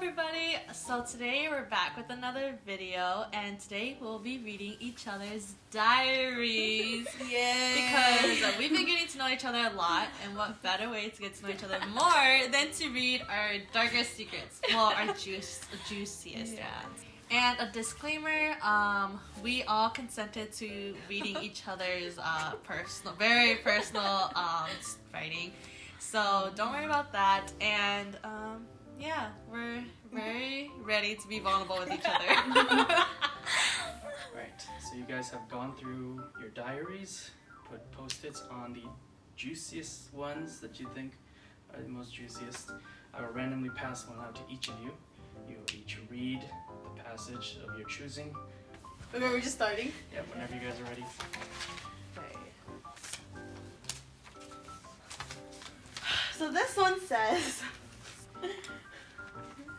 everybody! So today we're back with another video, and today we'll be reading each other's diaries. Yay! Because we've been getting to know each other a lot, and what better way to get to know each other more than to read our darkest secrets. Well, our juiciest Yeah. ones. And a disclaimer, we all consented to reading each other's very personal writing. So don't worry about that, and yeah, we're very ready to be vulnerable with each other. Right, so you guys have gone through your diaries, put post-its on the juiciest ones that you think are the most juiciest. I will randomly pass one out to each of you. You will each read the passage of your choosing. Okay, we're just starting? Yep, whenever you guys are ready. Okay. So this one says,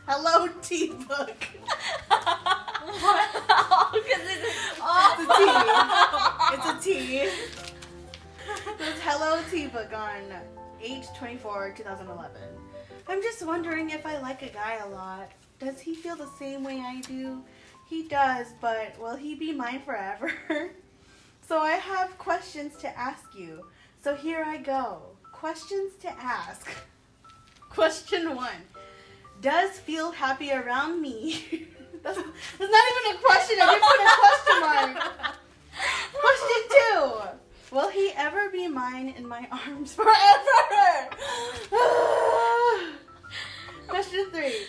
"Hello, T-Book." It's a T. It says, "Hello, T-Book" on 8/24/2011. I'm just wondering if I like a guy a lot. Does he feel the same way I do? He does, but will he be mine forever? So I have questions to ask you. So here I go. Questions to ask. Question 1. Does feel happy around me? That's not even a question. I didn't put a question mark. Question 2. Will he ever be mine in my arms forever? Question 3.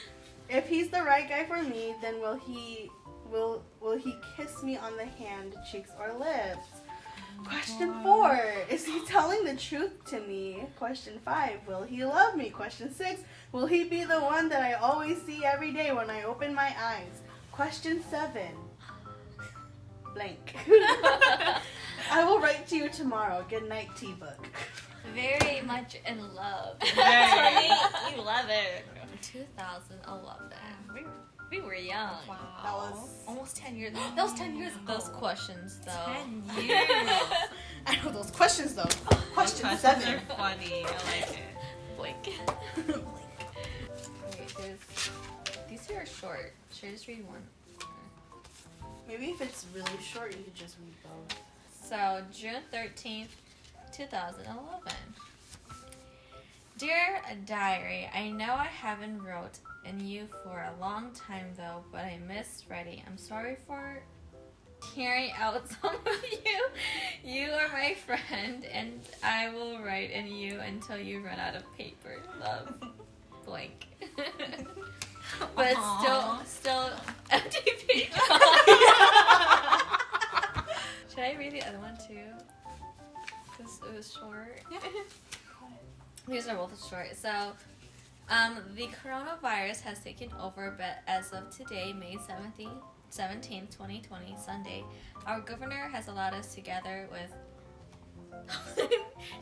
If he's the right guy for me, then will he kiss me on the hand, cheeks, or lips? Question 4. Is he telling the truth to me? Question 5. Will he love me? Question 6. Will he be the one that I always see every day when I open my eyes? Question 7. Blank. I will write to you tomorrow. Good night, T-Book. Very much in love. Very. 2011. 2011. We were young. Wow. That was Almost 10 years. That was 10 years ago. Those questions, though. 10 years. I know those questions though. Question Questions 7. are funny. I like it. Blink. Okay, these two are short. Should I just read one? Maybe if it's really short, you could just read both. So, June 13th, 2011. Dear Diary, I know I haven't wrote in you for a long time though, but I missed writing. I'm sorry for tearing out some of you. You are my friend, and I will write in you until you run out of paper. Love, blank. But it's still empty paper. Should I read the other one too? Because it was short. Yeah. These are both short. So, the coronavirus has taken over, but as of today, May 17th, 2020, Sunday, our governor has allowed us to gather with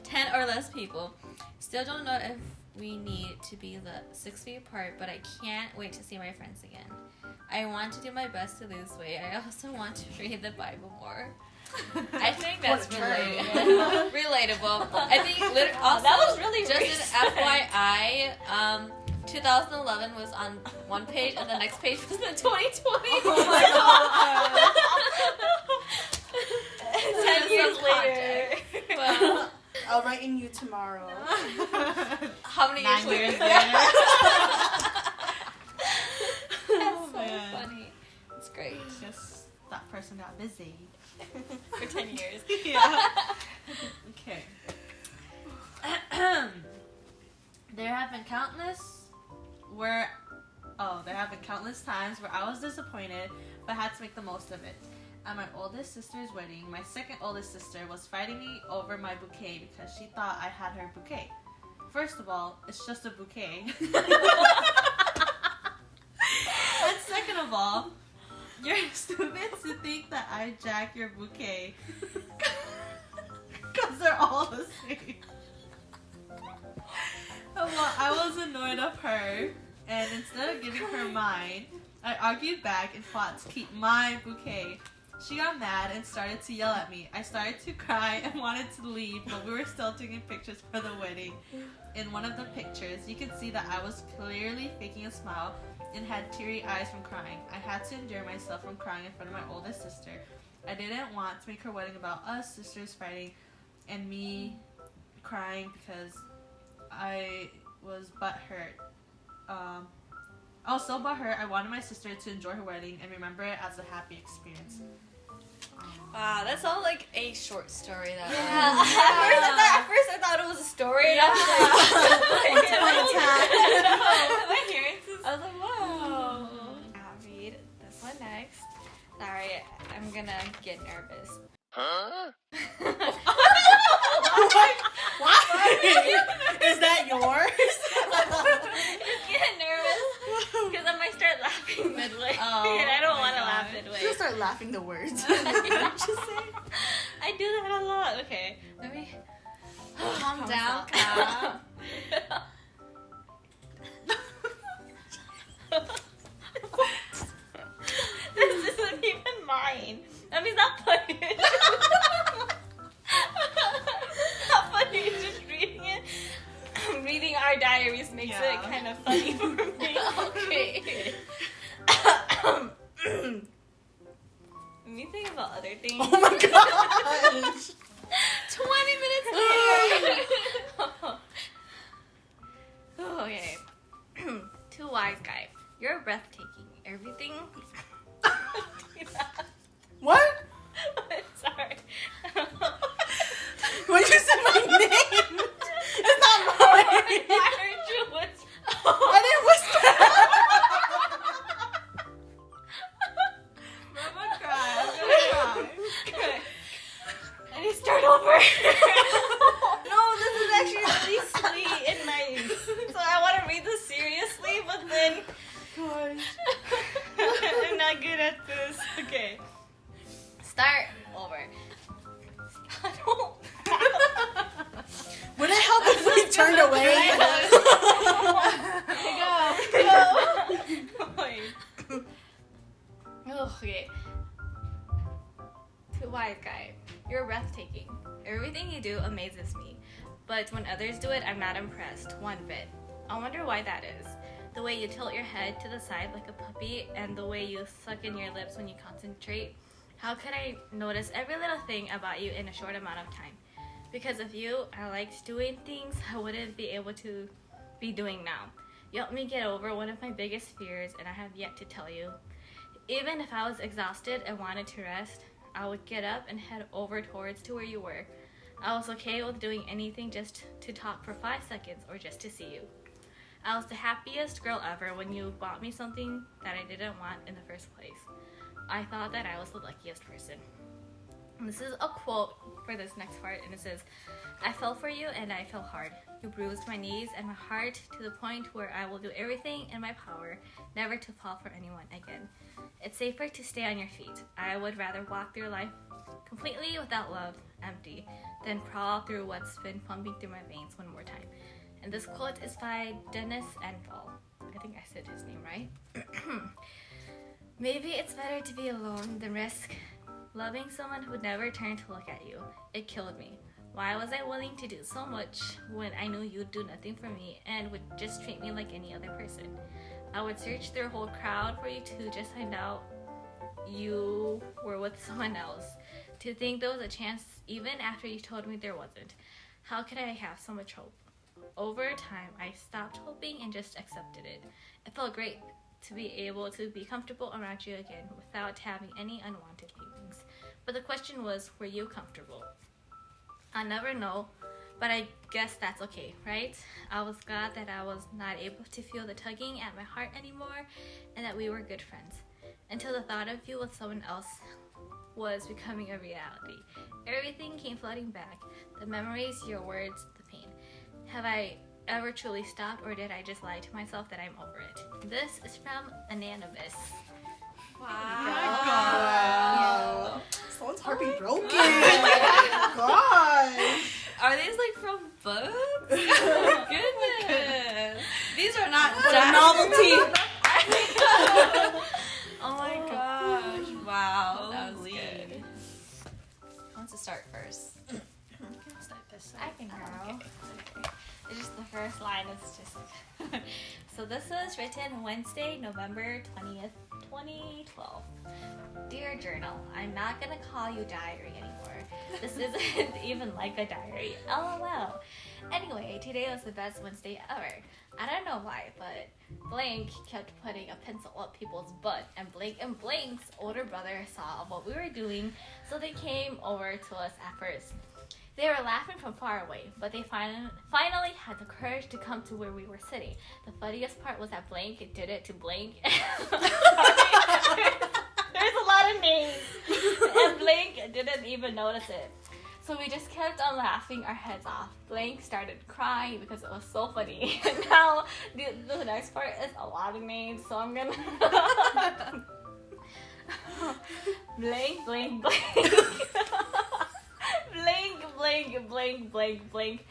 10 or less people. Still don't know if we need to be 6 feet apart, but I can't wait to see my friends again. I want to do my best to lose weight. I also want to read the Bible more. I think that's relatable. I think also that was really just recent. an FYI, 2011 was on one page and the next page was the 2020. Oh my god. 10 years later. Well, I'll write in you tomorrow. how many 9 years later? years later. That's so man. funny. It's great. Just that person got busy. For 10 years. Yeah. Okay. There have been countless times where I was disappointed, but had to make the most of it. At my oldest sister's wedding, my second oldest sister was fighting me over my bouquet because she thought I had her bouquet. First of all, it's just a bouquet. And second of all, you're stupid to think that I jack your bouquet. Because they're all the same. Well, I was annoyed of her, and instead of giving her mine, I argued back and fought to keep my bouquet. She got mad and started to yell at me. I started to cry and wanted to leave, but we were still taking pictures for the wedding. In one of the pictures, you can see that I was clearly faking a smile and had teary eyes from crying. I had to endure myself from crying in front of my oldest sister. I didn't want to make her wedding about us sisters fighting and me crying because I was butthurt. I was so butthurt. I wanted my sister to enjoy her wedding and remember it as a happy experience. Wow, that sounds like a short story. That Yeah. At first I thought it was a story, and I was like, Once upon a time. my parents. I was like, wow. I'll read this one next. Sorry, I'm gonna get nervous. Huh? Is that yours? Just get nervous because I might start laughing midway, and I don't want to laugh midway. She'll start laughing the words. I do that a lot. Okay, let me calm down. Calm. This isn't even mine. That means not funny. Not funny. Just reading it. Reading our diaries makes it kind of funny for me. Okay. Let me think about other things. Oh my gosh. 20 minutes later. Okay. Too wise guy. You're breathtaking. Everything. What? Sorry. When you said my name, it's not mine. I heard you whisper. I didn't whisper. I'm gonna cry. Okay. I need to start over. No, this is actually really sweet and nice. So I want to read this seriously, but then Gosh. I'm not good at this. Okay. Start over. I don't. Would it help if we turned away? Go. Wait. Okay. Too wise guy. You're breathtaking. Everything you do amazes me. But when others do it, I'm not impressed one bit. I wonder why that is. The way you tilt your head to the side like a puppy and the way you suck in your lips when you concentrate. How could I notice every little thing about you in a short amount of time? Because of you, I liked doing things I wouldn't be able to be doing now. You helped me get over one of my biggest fears, and I have yet to tell you. Even if I was exhausted and wanted to rest, I would get up and head over towards to where you were. I was okay with doing anything just to talk for 5 seconds or just to see you. I was the happiest girl ever when you bought me something that I didn't want in the first place. I thought that I was the luckiest person. And this is a quote for this next part, and it says, I fell for you and I fell hard. You bruised my knees and my heart to the point where I will do everything in my power never to fall for anyone again. It's safer to stay on your feet. I would rather walk through life completely without love, empty, than crawl through what's been pumping through my veins one more time. And this quote is by Dennis Enval. I think I said his name right. Maybe it's better to be alone than risk loving someone who would never turn to look at you. It killed me. Why was I willing to do so much when I knew you'd do nothing for me and would just treat me like any other person? I would search through a whole crowd for you to just find out you were with someone else. To think there was a chance even after you told me there wasn't. How could I have so much hope? Over time, I stopped hoping and just accepted it. It felt great to be able to be comfortable around you again without having any unwanted feelings. But the question was, were you comfortable? I'll never know, but I guess that's okay, right? I was glad that I was not able to feel the tugging at my heart anymore and that we were good friends. Until the thought of you with someone else was becoming a reality. Everything came flooding back. The memories, your words, the pain. Have I ever truly stopped, or did I just lie to myself that I'm over it? This is from Anonymous. Wow. Someone's heart be broken. Oh my Gosh. Are these like from books? Oh goodness. These are not Novelty. Oh my gosh. Wow. That was Holy. good. Who wants to start first? Start this I can go. Okay. just the first line is just. So this was written Wednesday, November 20th, 2012. Dear Journal, I'm not gonna call you diary anymore. This isn't even like a diary. LOL. Anyway, today was the best Wednesday ever. I don't know why, but Blank kept putting a pencil up people's butt, and Blank and Blank's older brother saw what we were doing, so they came over to us at first. They were laughing from far away, but they finally had the courage to come to where we were sitting. The funniest part was that Blank did it to Blank. There's a lot of names, and Blank didn't even notice it. So we just kept on laughing our heads off. Blank started crying because it was so funny. And now the next part is a lot of names, so I'm gonna Blank, Blank, Blank. Blank, Blank, Blank, Blank, Blank.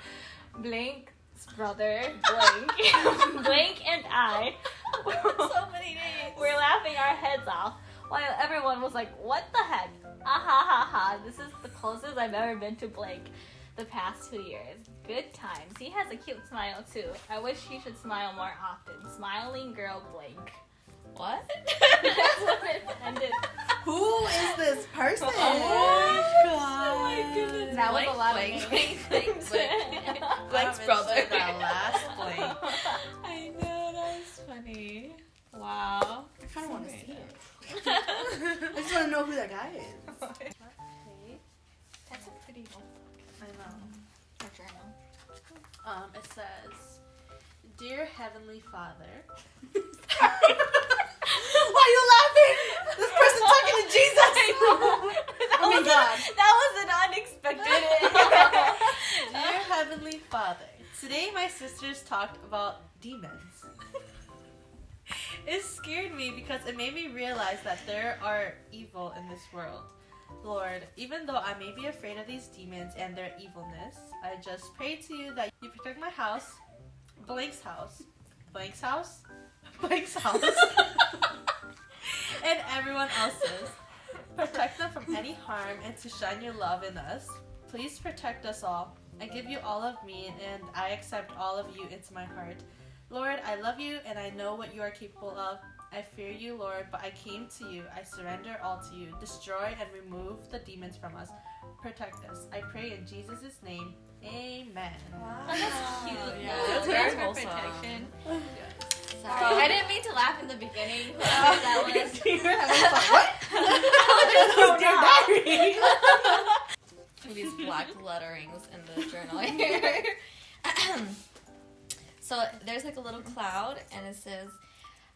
Blank's brother, Blank. Blank and I. So many names. We're laughing our heads off while everyone was like, what the heck? Ah ha ha ha. This is the closest I've ever been to Blank the past 2 years. Good times. He has a cute smile too. I wish he should smile more often. Smiling girl Blank. What? That's what it ended. Who is this person? Oh my goodness. That Blank, was a lot Blank, of Blank, names. Blank, Blank's I brother. understood that last Blank. I know, that's funny. Wow. I kind of want to see it. I just want to know who that guy is. That's a pretty notebook. I know. Or journal. It says, Dear Heavenly Father. Why are you laughing? This person talking to Jesus. Oh my God. That was an unexpected. Dear Heavenly Father, today my sisters talked about demons. It scared me because it made me realize that there are evil in this world. Lord, even though I may be afraid of these demons and their evilness, I just pray to you that you protect my house, Blank's house, Blank's house, Blank's house, and everyone else's. Protect them from any harm and to shine your love in us. Please protect us all. I give you all of me and I accept all of you into my heart. Lord, I love you and I know what you are capable of. I fear you, Lord, but I came to you. I surrender all to you. Destroy and remove the demons from us. Protect us. I pray in Jesus' name. Amen. Wow. That's cute. Yeah. That's Very very wholesome. protection. Yes. Sorry. I didn't mean to laugh in the beginning. That was. What? These black letterings in the journal here. So there's like a little cloud and it says,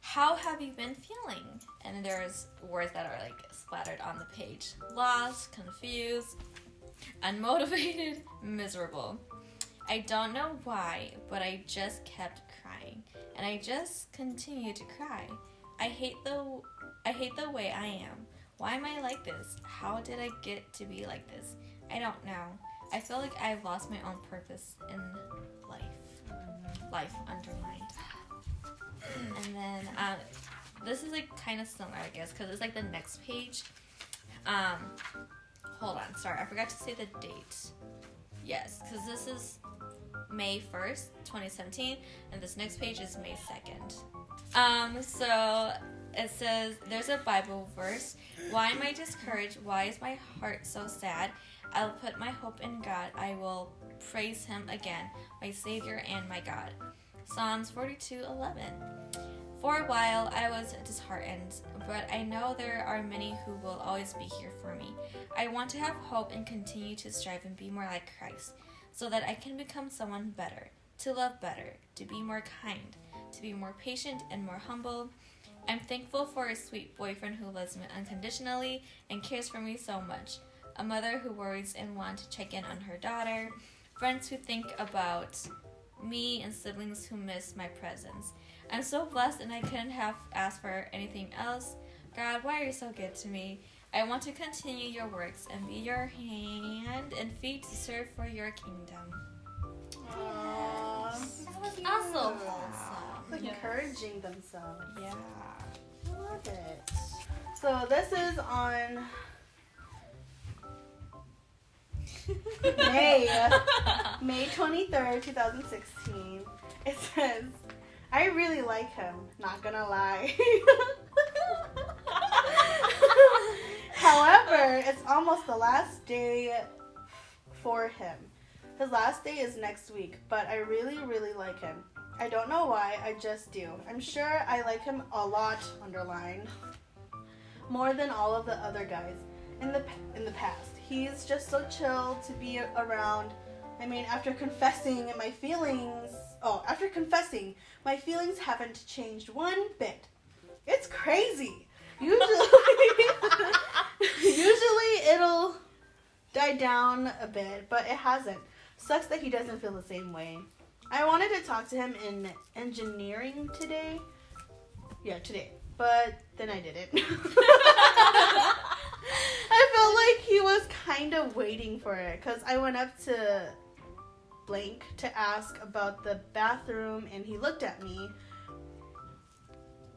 how have you been feeling? And there's words that are like splattered on the page. Lost, confused, unmotivated, miserable. I don't know why, but I just kept crying. And I just continue to cry. I hate the way I am. Why am I like this? How did I get to be like this? I don't know. I feel like I've lost my own purpose in life. Life underlined. And then this is like kind of similar, I guess, because it's like the next page. Hold on, sorry, I forgot to say the date. Yes, because this is May 1st, 2017, and this next page is May 2nd. So it says, there's a Bible verse. Why am I discouraged? Why is my heart so sad? I'll put my hope in God. I will praise him again, my Savior and my God. Psalms 42:11. For a while I was disheartened, but I know there are many who will always be here for me. I want to have hope and continue to strive and be more like Christ, so that I can become someone better, to love better, to be more kind, to be more patient and more humble. I'm thankful for a sweet boyfriend who loves me unconditionally and cares for me so much. A mother who worries and wants to check in on her daughter. Friends who think about me and siblings who miss my presence. I'm so blessed and I couldn't have asked for anything else. God, why are you so good to me? I want to continue your works and be your hand and feet to serve for your kingdom. Aww. That was Cute. also Like Yes. encouraging themselves. Yeah. I love it. So this is on May May 23rd, 2016. It says, I really like him, not gonna lie. However, it's almost the last day for him. His last day is next week, but I really, really like him. I don't know why, I just do. I'm sure I like him a lot, underline, more than all of the other guys in the past. He's just so chill to be around. I mean, after confessing, my feelings haven't changed one bit. It's crazy. Usually it'll die down a bit, but it hasn't. Sucks that he doesn't feel the same way. I wanted to talk to him in engineering today. Yeah, today. But then I didn't. I felt like he was kind of waiting for it because I went up to blank to ask about the bathroom and he looked at me.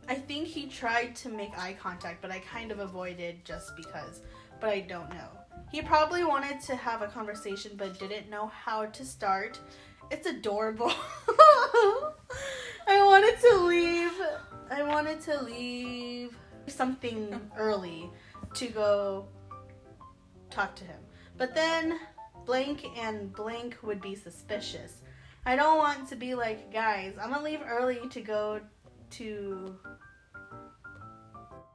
I think he tried to make eye contact, but I kind of avoided just because. But I don't know. He probably wanted to have a conversation but didn't know how to start. It's adorable. I wanted to leave something early to go talk to him. But then blank and blank would be suspicious. I don't want to be like, guys, I'm gonna leave early to go to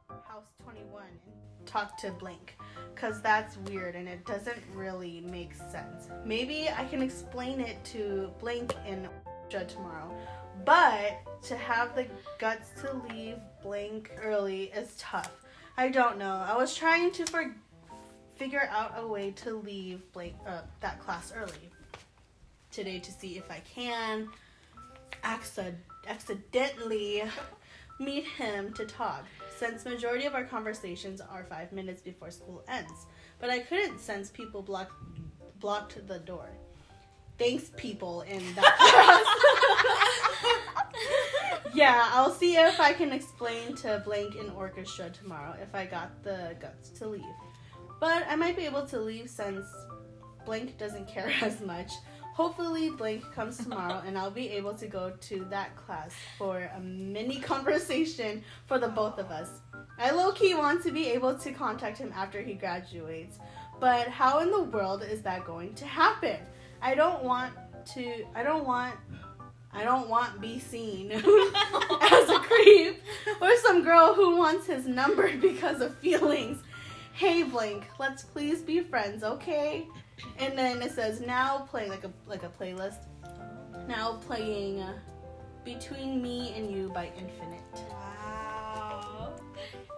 house 21 and talk to blank, because that's weird and it doesn't really make sense. Maybe I can explain it to blank in tomorrow, but to have the guts to leave blank early is tough. I don't know. I was trying to figure out a way to leave blank that class early today to see if I can accidentally meet him to talk, since majority of our conversations are 5 minutes before school ends. But I couldn't since people blocked the door. Thanks, people in that class. Yeah, I'll see if I can explain to blank in orchestra tomorrow if I got the guts to leave. But I might be able to leave since blank doesn't care as much. Hopefully blank comes tomorrow and I'll be able to go to that class for a mini conversation for the both of us. I low-key want to be able to contact him after he graduates, but how in the world is that going to happen? I don't want be seen as a creep or some girl who wants his number because of feelings. Hey blank, let's please be friends, okay? And then it says now playing like a playlist. Now playing Between Me and You by Infinite. Wow.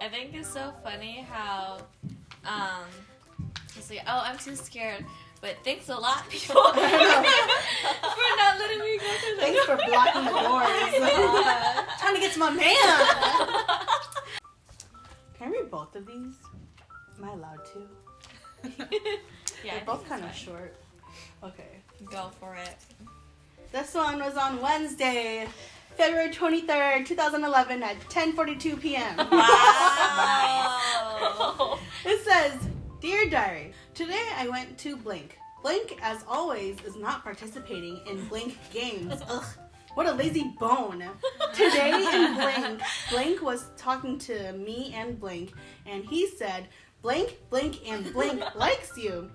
I think it's so funny how it's like, oh, I'm too scared. But thanks a lot, people, for not letting me go through the Thanks for blocking the doors. Trying to get to my man. Can I read both of these? Am I allowed to? Yeah, They're both kind of short. Okay. Go for it. This one was on Wednesday, February 23rd, 2011 at 10:42 p.m. Wow. It says, Dear Diary, today I went to blank. Blank, as always, is not participating in blank games. Ugh, what a lazy bone. Today in blank was talking to me and blank, and he said, blank, and blank likes you.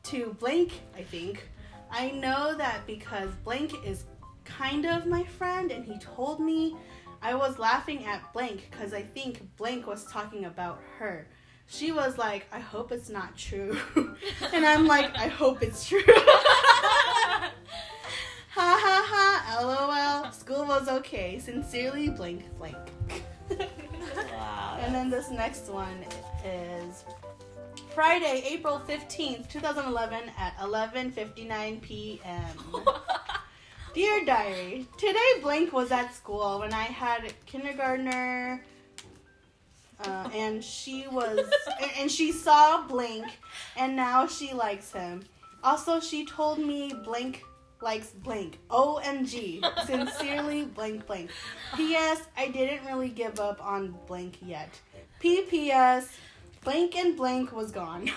To blank, I think. I know that because blank is kind of my friend, and he told me. I was laughing at blank because I think blank was talking about her. She was like, I hope it's not true. And I'm like, I hope it's true. Ha ha ha, LOL. School was okay. Sincerely, blank. Wow. And then this next one is Friday, April 15th, 2011 at 11:59 p.m. Dear Diary, today blank was at school when I had kindergartner, and she saw blank, and now she likes him. Also, she told me blank likes blank. OMG. Sincerely, blank. P.S. I didn't really give up on blank yet. P.P.S. Blank and blank was gone.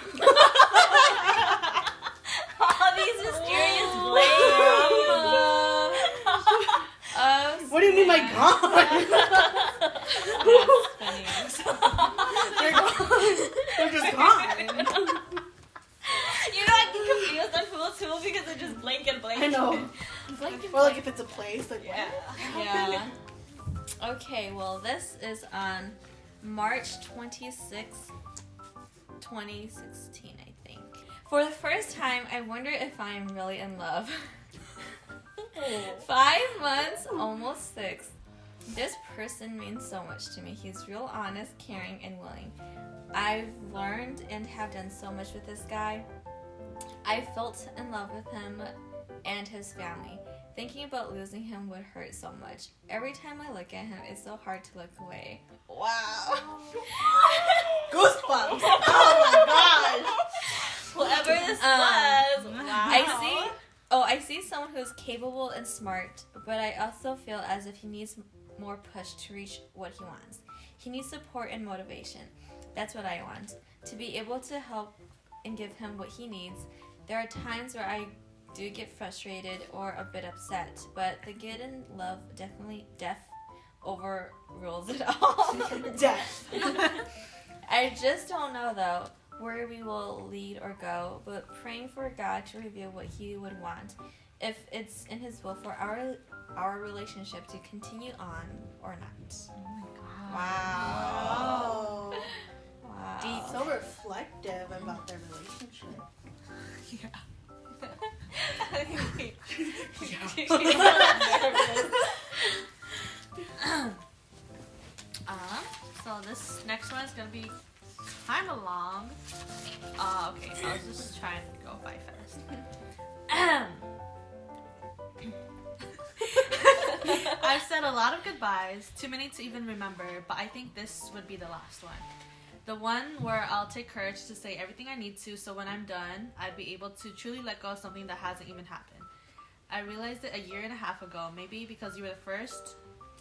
All these mysterious blanks. Oh. Blank Or like if it's a place, like Yeah. Yeah. Okay, well, this is on March 26th, 2016, I think. For the first time, I wonder if I am really in love. 5 months, almost 6. This person means so much to me. He's real honest, caring, and willing. I've learned and have done so much with this guy. I felt in love with him and his family. Thinking about losing him would hurt so much. Every time I look at him, it's so hard to look away. Wow. Goosebumps. Oh Whoever this was. Wow. I see someone who is capable and smart, but I also feel as if he needs more push to reach what he wants. He needs support and motivation. That's what I want. To be able to help and give him what he needs. There are times where I do get frustrated or a bit upset, but the good in love definitely overrules it all. my. Death. I just don't know though where we will lead or go, but praying for God to reveal what he would want, if it's in his will for our relationship to continue on or not. Oh my god. Wow. Wow. Deep. So reflective about their relationship. So this next one is gonna be kind of long. Okay, so I'll just try and go by fast. I've said a lot of goodbyes, too many to even remember, but I think this would be the last one. The one where I'll take courage to say everything I need to, so when I'm done, I'd be able to truly let go of something that hasn't even happened. I realized it a year and a half ago, maybe because you were the first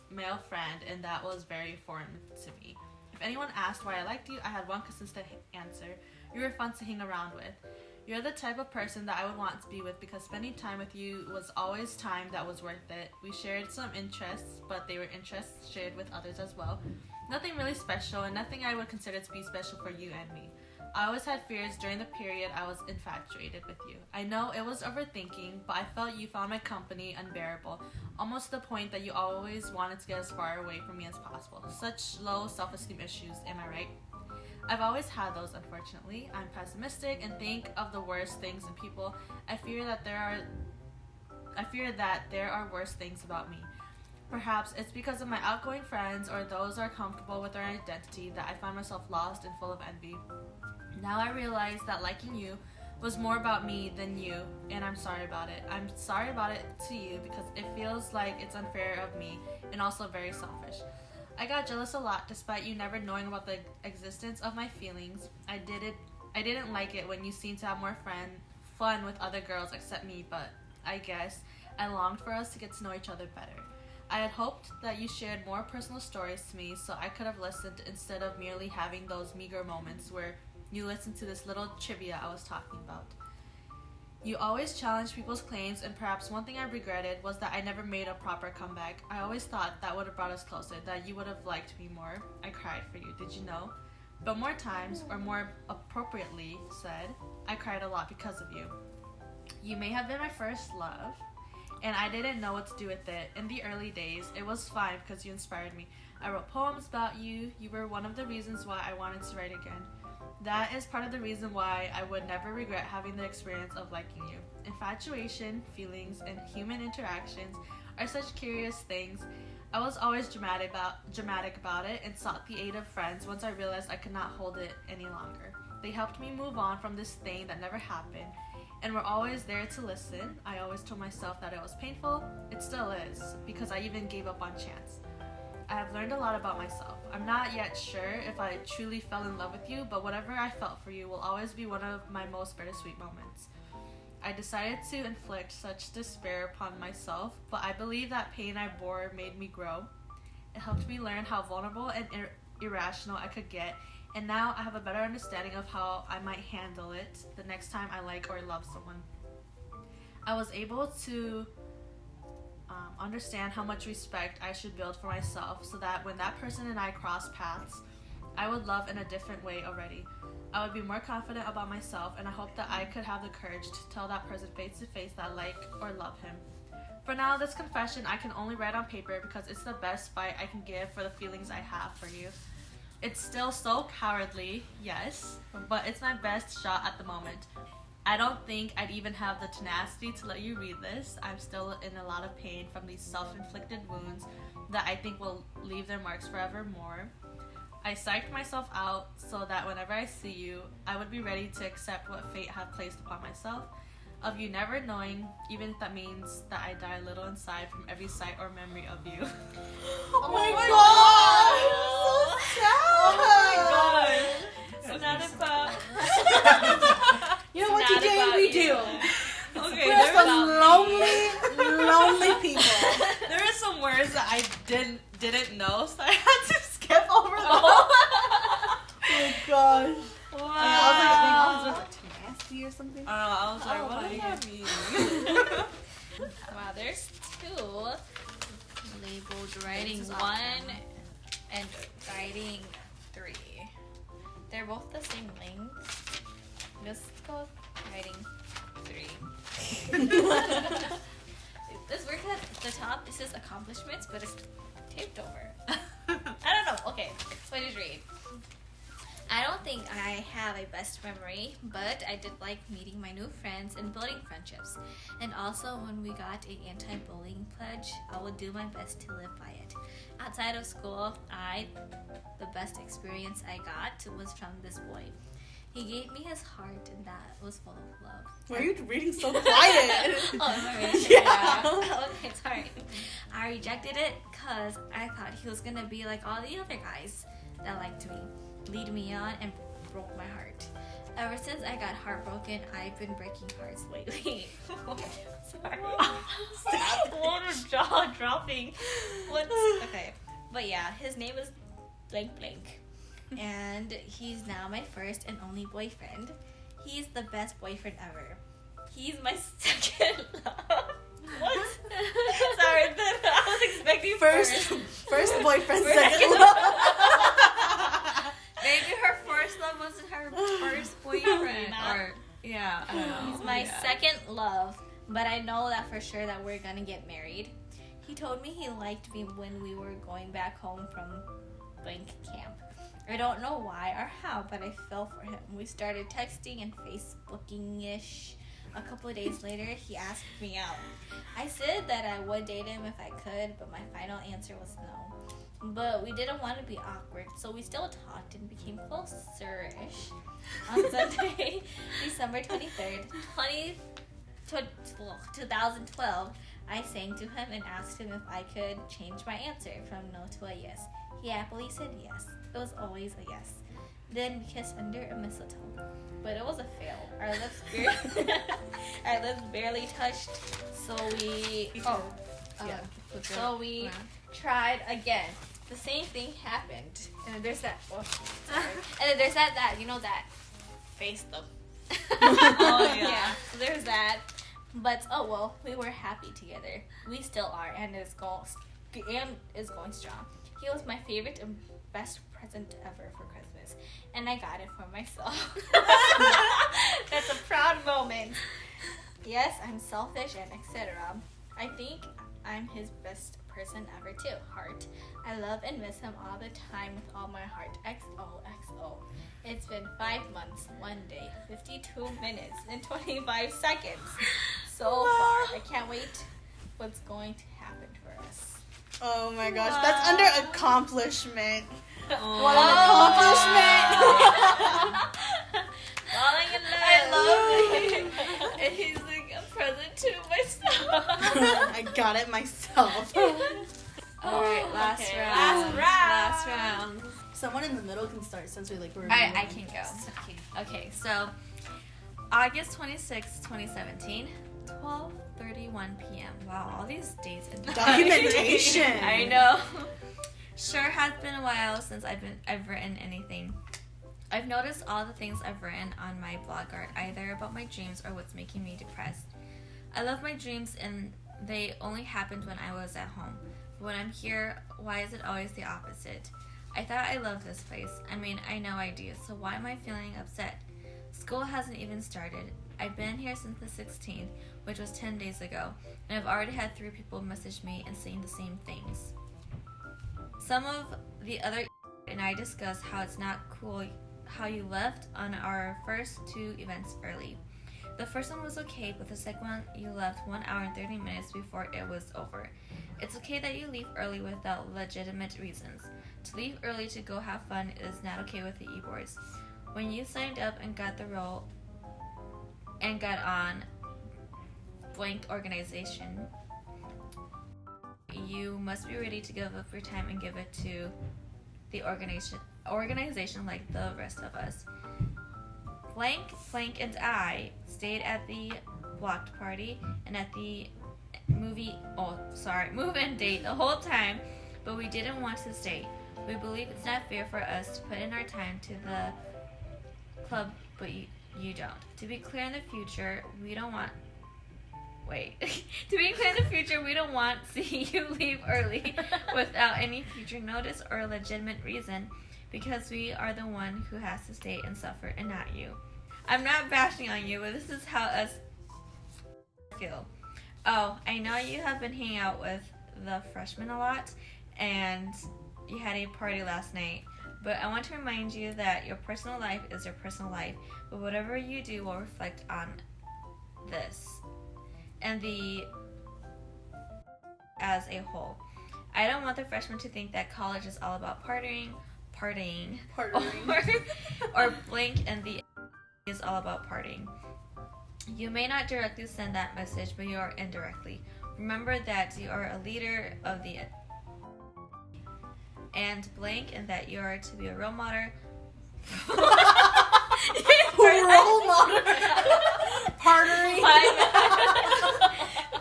male friend, and that was very foreign to me. If anyone asked why I liked you, I had one consistent answer. You were fun to hang around with. You're the type of person that I would want to be with because spending time with you was always time that was worth it. We shared some interests, but they were interests shared with others as well. Nothing really special and nothing I would consider to be special for you and me. I always had fears during the period I was infatuated with you. I know it was overthinking, but I felt you found my company unbearable, almost to the point that you always wanted to get as far away from me as possible. Such low self-esteem issues, am I right? I've always had those, unfortunately. I'm pessimistic and think of the worst things in people. I fear that there are worse things about me. Perhaps it's because of my outgoing friends or those are comfortable with their identity that I find myself lost and full of envy. Now I realize that liking you was more about me than you, and I'm sorry about it. I'm sorry about it to you because it feels like it's unfair of me and also very selfish. I got jealous a lot despite you never knowing about the existence of my feelings. I didn't like it when you seemed to have more fun with other girls except me, but I guess I longed for us to get to know each other better. I had hoped that you shared more personal stories to me so I could have listened instead of merely having those meager moments where you listened to this little trivia I was talking about. You always challenged people's claims, and perhaps one thing I regretted was that I never made a proper comeback. I always thought that would have brought us closer, that you would have liked me more. I cried for you, did you know? But more times, or more appropriately said, I cried a lot because of you. You may have been my first love, and I didn't know what to do with it. In the early days, it was fine because you inspired me. I wrote poems about you. You were one of the reasons why I wanted to write again. That is part of the reason why I would never regret having the experience of liking you. Infatuation, feelings, and human interactions are such curious things. I was always dramatic about it and sought the aid of friends once I realized I could not hold it any longer. They helped me move on from this thing that never happened and were always there to listen. I always told myself that it was painful. It still is, because I even gave up on chance. I have learned a lot about myself. I'm not yet sure if I truly fell in love with you, but whatever I felt for you will always be one of my most bittersweet moments. I decided to inflict such despair upon myself, but I believe that pain I bore made me grow. It helped me learn how vulnerable and irrational I could get, and now I have a better understanding of how I might handle it the next time I like or love someone. I was able to understand how much respect I should build for myself so that when that person and I cross paths, I would love in a different way already. I would be more confident about myself, and I hope that I could have the courage to tell that person face to face that I like or love him. For now, this confession I can only write on paper because it's the best fight I can give for the feelings I have for you. It's still so cowardly, yes, but it's my best shot at the moment. I don't think I'd even have the tenacity to let you read this. I'm still in a lot of pain from these self-inflicted wounds that I think will leave their marks forevermore. I psyched myself out so that whenever I see you, I would be ready to accept what fate have placed upon myself, of you never knowing, even if that means that I die a little inside from every sight or memory of you. Oh my god! So sad! It's not about... You know what, TJ? We do. Okay, We're some lonely people. There are some words that I didn't know, so I had to skip over them. Oh my gosh. Wow. I was like, tenacity or something. I was like, what does that mean? Wow, there's 2 labeled writing This is 1 awesome. and writing 3. They're both the same length. Let's go with writing 3. This work at the top, it says accomplishments, but it's taped over. I don't know. Okay, what did you read? I don't think I have a best memory, but I did like meeting my new friends and building friendships. And also when we got an anti-bullying pledge, I will do my best to live by it. Outside of school, the best experience I got was from this boy. He gave me his heart, and that was full of love. Why are you reading so quiet? Sorry. Yeah. Okay, sorry. I rejected it because I thought he was gonna be like all the other guys that liked me, lead me on, and broke my heart. Ever since I got heartbroken, I've been breaking hearts lately. Sorry. Stop. What jaw dropping. What's okay? But yeah, his name is blank blank. And he's now my first and only boyfriend. He's the best boyfriend ever. He's my second love. What? Sorry, I was expecting First boyfriend, First second love. Maybe her first love wasn't her first boyfriend. Or, yeah, I don't know. He's my second love, but I know that for sure that we're gonna get married. He told me he liked me when we were going back home from blank camp. I don't know why or how, but I fell for him. We started texting and Facebooking-ish. A couple of days later, he asked me out. I said that I would date him if I could, but my final answer was no. But we didn't want to be awkward, so we still talked and became closer-ish. On Sunday, December 23rd, 2012, I sang to him and asked him if I could change my answer from no to a yes. He happily said yes. It was always a yes. Then we kissed under a mistletoe, but it was a fail. Our lips barely touched, so we tried again. The same thing happened, and then there's that. Oh, sorry. And then there's that you know that face though. Oh yeah. Yeah. So there's that. But oh well, we were happy together. We still are, and is going strong. He was my favorite and best present ever for Christmas, and I got it for myself. That's a proud moment. Yes, I'm selfish and etc. I think I'm his best person ever too. Heart. I love and miss him all the time with all my heart. XOXO. It's been 5 months, 1 day, 52 minutes, and 25 seconds. So far, I can't wait what's going to happen for us. Oh my gosh, that's under accomplishment. Oh. What an accomplishment! Falling in love. I love it. And he's like a present to myself. I got it myself. Alright, last Okay, round. last round. Someone in the middle can start since we were. I can go. Okay, so August 26, 2017, 12:31 p.m. Wow, all these dates and Documentation. I know. Sure has been a while since I've written anything. I've noticed all the things I've written on my blog are either about my dreams or what's making me depressed. I love my dreams and they only happened when I was at home. But when I'm here, why is it always the opposite? I thought I loved this place. I mean, I know I do, so why am I feeling upset? School hasn't even started. I've been here since the 16th, which was 10 days ago, and I've already had 3 people message me and saying the same things. Some of the other and I discussed how it's not cool how you left on our first 2 events early. The first one was okay, but the second one you left 1 hour and 30 minutes before it was over. It's okay that you leave early without legitimate reasons. To leave early to go have fun is not okay with the e-boards. When you signed up and got the role and got on blank organization, you must be ready to give up your time and give it to the organization like the rest of us. Blank, and I stayed at the blocked party and at the move-in date the whole time, but we didn't want to stay. We believe it's not fair for us to put in our time to the club, but you don't. To be clear in the future, we don't want seeing you leave early without any future notice or legitimate reason, because we are the one who has to stay and suffer and not you. I'm not bashing on you, but this is how us feel. Oh, I know you have been hanging out with the freshmen a lot, and you had a party last night, but I want to remind you that your personal life is your personal life, but whatever you do will reflect on this and as a whole. I don't want the freshmen to think that college is all about partying, or blank and the is all about partying. You may not directly send that message, but you are indirectly. Remember that you are a leader of the and blank, and that you are to be a role model. Role model. Partnering.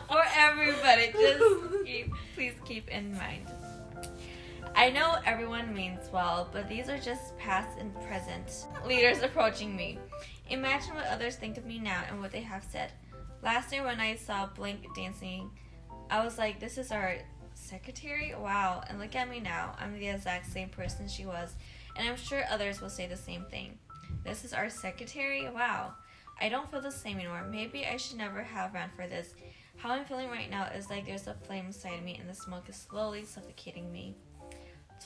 For everybody, please keep in mind. I know everyone means well, but these are just past and present leaders approaching me. Imagine what others think of me now and what they have said. Last year when I saw Blank dancing, I was like, this is our secretary? Wow. And look at me now. I'm the exact same person she was, and I'm sure others will say the same thing. This is our secretary? Wow. I don't feel the same anymore. Maybe I should never have ran for this. How I'm feeling right now is like there's a flame inside me and the smoke is slowly suffocating me.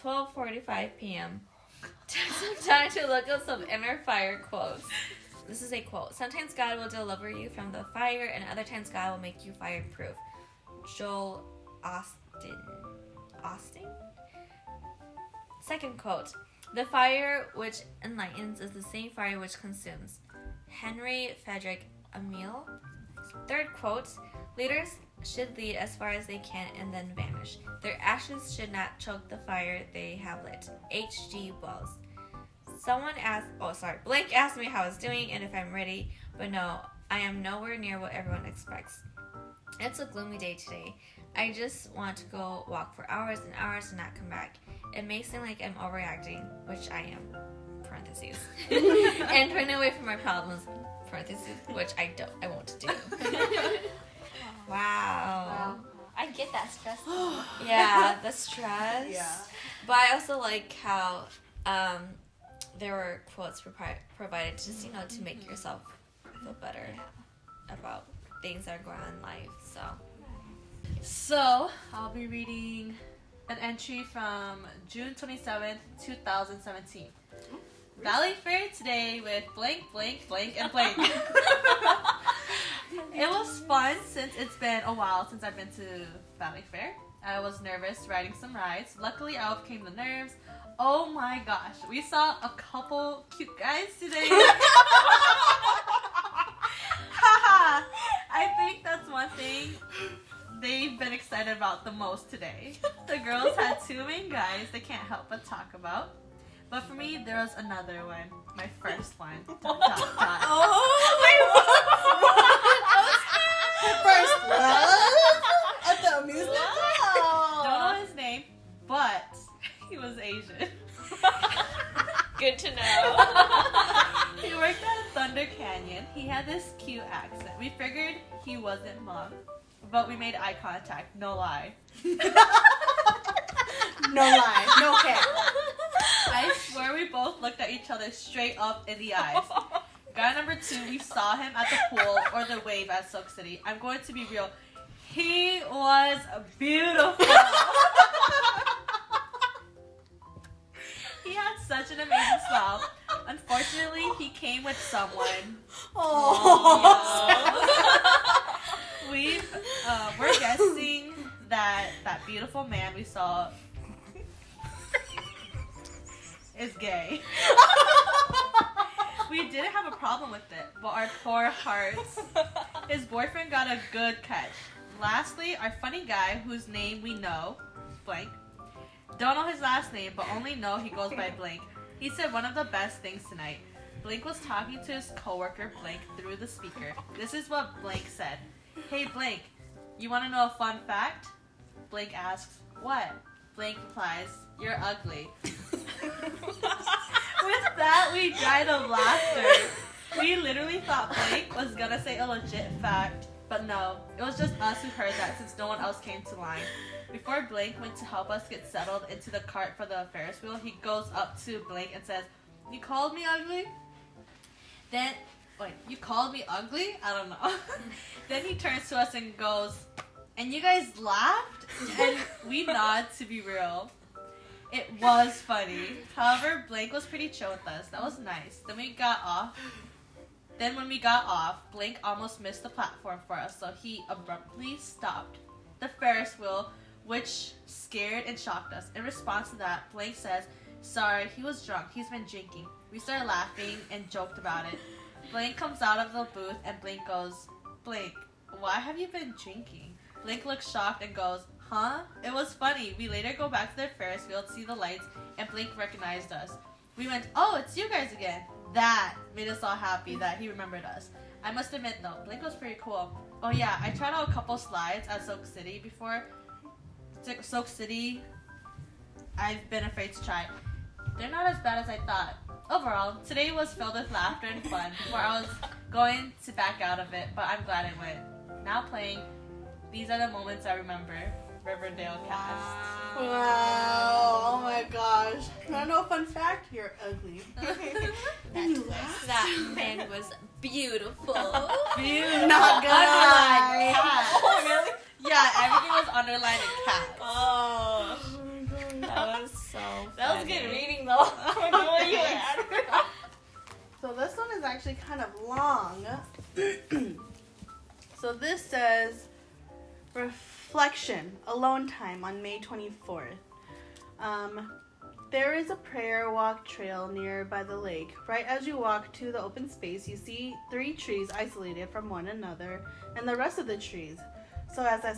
12:45 p.m. Some time to look up some inner fire quotes. This is a quote. Sometimes God will deliver you from the fire, and other times God will make you fireproof. Joel Austin? Second quote. The fire which enlightens is the same fire which consumes. Henry Frederick Emil. Third quote. Leaders should lead as far as they can and then vanish. Their ashes should not choke the fire they have lit. H.G. Wells. Blake asked me how I was doing and if I'm ready, but no, I am nowhere near what everyone expects. It's a gloomy day today. I just want to go walk for hours and hours and not come back. It may seem like I'm overreacting, which I am, parentheses, and running away from my problems, parentheses, which I won't do. Wow. I get that stress. Yeah, the stress. Yeah. But I also like how there were quotes provided just, to make yourself feel better about things that are going on in life. So, I'll be reading an entry from June 27th, 2017. Valley Fair today with blank, and blank. It was fun since it's been a while since I've been to Valley Fair. I was nervous riding some rides. Luckily, I overcame the nerves. Oh my gosh, we saw a couple cute guys today. Haha, I think that's one thing they've been excited about the most today. The girls had 2 main guys they can't help but talk about. But for me, there was another one. My first one. ... First love at the amusement park. Don't know his name, but he was Asian. Good to know. He worked at Thunder Canyon. He had this cute accent. We figured he wasn't Hmong, but we made eye contact. No lie. No lie. No cap. I swear we both looked at each other straight up in the eyes. Guy number 2, we saw him at the pool or the wave at Silk City. I'm going to be real. He was beautiful. He had such an amazing smile. Unfortunately, he came with someone. We're guessing that beautiful man we saw is gay. We didn't have a problem with it, but our poor hearts. His boyfriend got a good catch. Lastly, our funny guy, whose name we know, blank. Don't know his last name, but only know he goes by blank. He said one of the best things tonight. Blank was talking to his coworker, blank, through the speaker. This is what blank said. Hey, blank, you want to know a fun fact? Blank asks, what? Blank replies, you're ugly. With that, we died of laughter. We literally thought Blank was gonna say a legit fact, but no, it was just us who heard that since no one else came to line. Before Blank went to help us get settled into the cart for the Ferris wheel, he goes up to Blank and says, you called me ugly? Then, wait, you called me ugly? I don't know. Then he turns to us and goes, and you guys laughed? And we nod to be real. It was funny. However, Blank was pretty chill with us. That was nice. Then when we got off, Blank almost missed the platform for us, so he abruptly stopped the Ferris wheel, which scared and shocked us. In response to that, Blank says, sorry, he was drunk. He's been drinking. We started laughing and joked about it. Blank comes out of the booth and Blank goes, Blank, why have you been drinking? Blank looks shocked and goes, huh? It was funny. We later go back to the Ferris wheel to see the lights, and Blank recognized us. We went, oh, it's you guys again. That made us all happy that he remembered us. I must admit though, Blank was pretty cool. Oh yeah, I tried out a couple slides at Silk City before. Silk City, I've been afraid to try. They're not as bad as I thought. Overall, today was filled with laughter and fun before I was going to back out of it, but I'm glad I went. Now playing, these are the moments I remember. Riverdale cast. Wow. Oh my gosh. I know a fun fact? You're ugly. That man was beautiful. Beautiful. Not good. Underlined cat. Oh, really? Yeah, everything was underlined in cat. Oh, that was so funny. That was good reading though. I know what you had. So this one is actually kind of long. So this says, reflection, alone time on May 24th. There is a prayer walk trail near by the lake. Right as you walk to the open space, you see 3 trees isolated from one another and the rest of the trees. So as I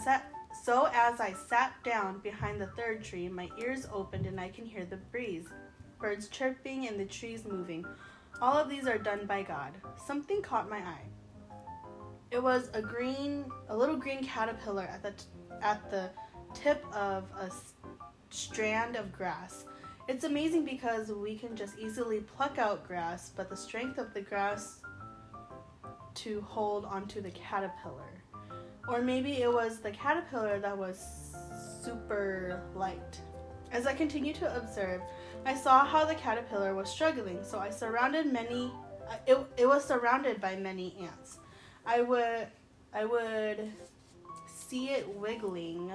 sat down behind the 3rd tree, my ears opened and I can hear the breeze, birds chirping and the trees moving. All of these are done by God. Something caught my eye. It was a little green caterpillar at the tip of a strand of grass. It's amazing because we can just easily pluck out grass, but the strength of the grass to hold onto the caterpillar. Or maybe it was the caterpillar that was super light. As I continued to observe, I saw how the caterpillar was struggling, so it was surrounded by many ants. I would see it wiggling,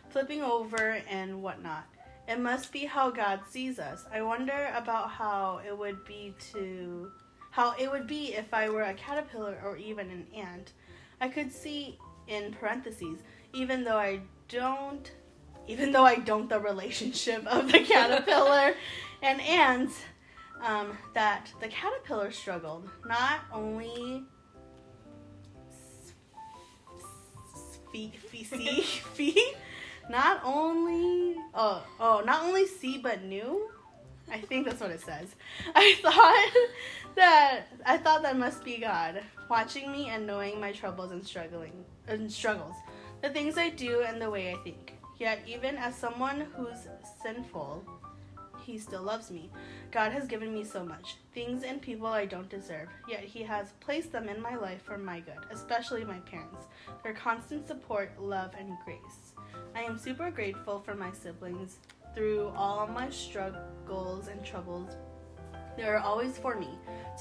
flipping over and whatnot. It must be how God sees us. I wonder about how it would be if I were a caterpillar or even an ant. I could see in parentheses, even though I don't the relationship of the caterpillar and ants, that the caterpillar struggled not only not only see but knew. I think that's what it says. I thought that must be God watching me and knowing my troubles and struggles, the things I do and the way I think. Yet even as someone who's sinful, he still loves me. God has given me so much, things and people I don't deserve, yet he has placed them in my life for my good, especially my parents, their constant support, love, and grace. I am super grateful for my siblings, through all my struggles and troubles, they are always for me,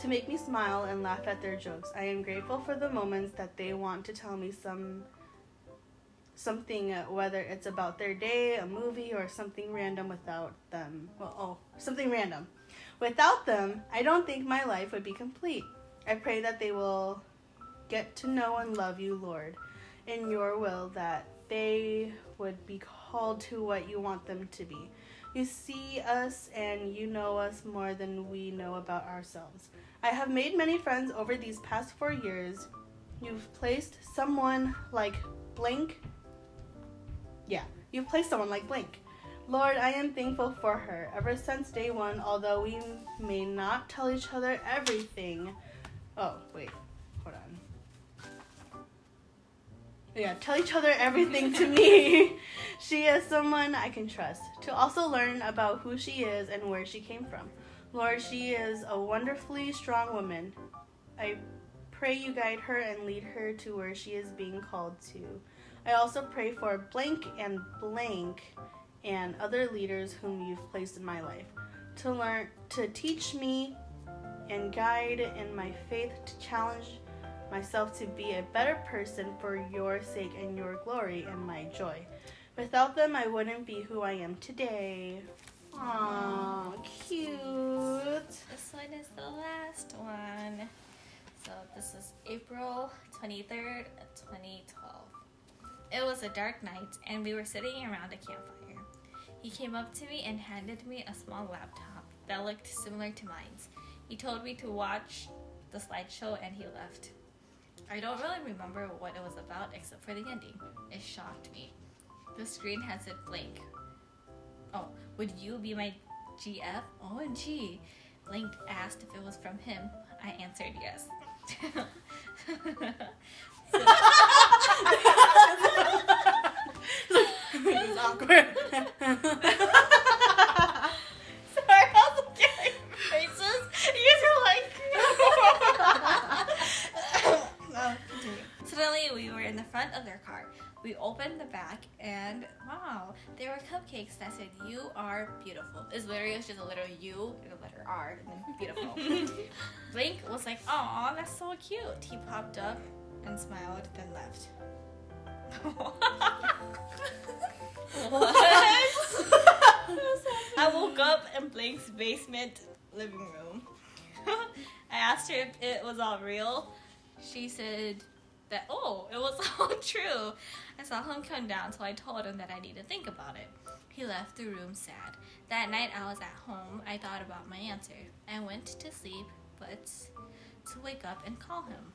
to make me smile and laugh at their jokes. I am grateful for the moments that they want to tell me something, whether it's about their day, a movie, or something random without them. Something random. Without them, I don't think my life would be complete. I pray that they will get to know and love you, Lord, in your will, that they would be called to what you want them to be. You see us and you know us more than we know about ourselves. I have made many friends over these past 4 years. You've placed someone like blank. You've placed someone like blank. Lord, I am thankful for her. Ever since day one, although we may not tell each other everything. Oh, wait. Hold on. Yeah, tell each other everything to me. She is someone I can trust. To also learn about who she is and where she came from. Lord, she is a wonderfully strong woman. I pray you guide her and lead her to where she is being called to. I also pray for blank and other leaders whom you've placed in my life. To teach me and guide in my faith, to challenge myself to be a better person for your sake and your glory and my joy. Without them, I wouldn't be who I am today. Aww, cute. This one is the last one. So this is April 23rd, 2012. It was a dark night, and we were sitting around a campfire. He came up to me and handed me a small laptop that looked similar to mine. He told me to watch the slideshow, and he left. I don't really remember what it was about except for the ending. It shocked me. The screen had said blank. Oh, would you be my GF? OMG. Blank asked if it was from him. I answered yes. It was awkward. Sorry, I was getting faces. You guys are like... Suddenly, we were in the front of their car. We opened the back, and wow, there were cupcakes that said, "You are beautiful." It's literally just a letter U and a letter R, and then beautiful. Blink was like, "Aw, that's so cute." He popped up and smiled, then left. What? I woke up in Blink's basement living room. I asked her if it was all real. She said that, it was all true. I saw him come down, so I told him that I need to think about it. He left the room sad. That night I was at home. I thought about my answer. I went to sleep, but to wake up and call him.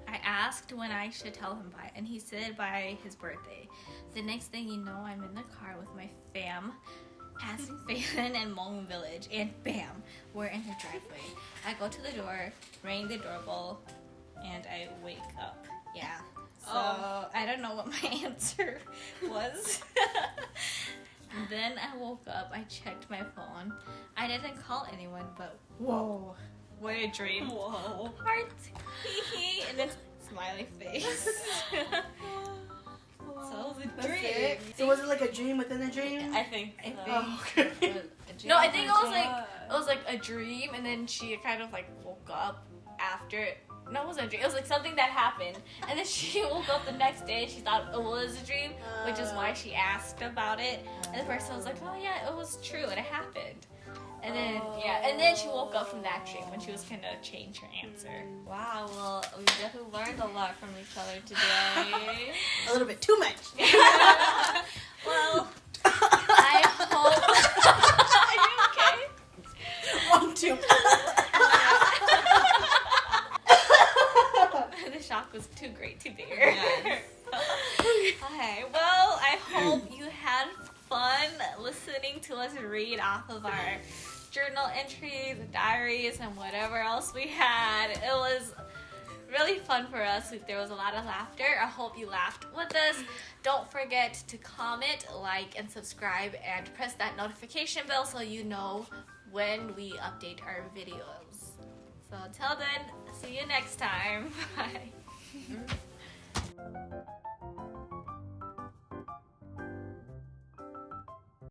I asked when I should tell him by, and he said by his birthday. The next thing you know, I'm in the car with my fam, passing Phelan and Hmong Village, and bam, we're in the driveway. I go to the door, ring the doorbell, and I wake up. Yeah. So I don't know what my answer was. Then I woke up, I checked my phone. I didn't call anyone, but whoa, what a dream. Whoa. Heart, and then smiley face. So it was a dream. So was it like a dream within a dream? I think. Oh, okay. No, I think it was like a dream, and then she kind of like woke up after it. No, it wasn't a dream. It was like something that happened, and then she woke up the next day and she thought it was a dream, which is why she asked about it. And the person was like, "Oh yeah, it was true, and it happened." And then and then she woke up from that dream when she was gonna change her answer. Wow, well, we definitely learned a lot from each other today. A little bit too much. Well, I hope. Are you okay? One, two. The shock was too great to bear. Yes. Okay, well, I hope you had fun listening to us read off of our journal entries, diaries, and whatever else we had. It was really fun for us. There was a lot of laughter. I hope you laughed with us. Don't forget to comment, like, and subscribe, and press that notification bell so you know when we update our videos. So until then, see you next time. Bye.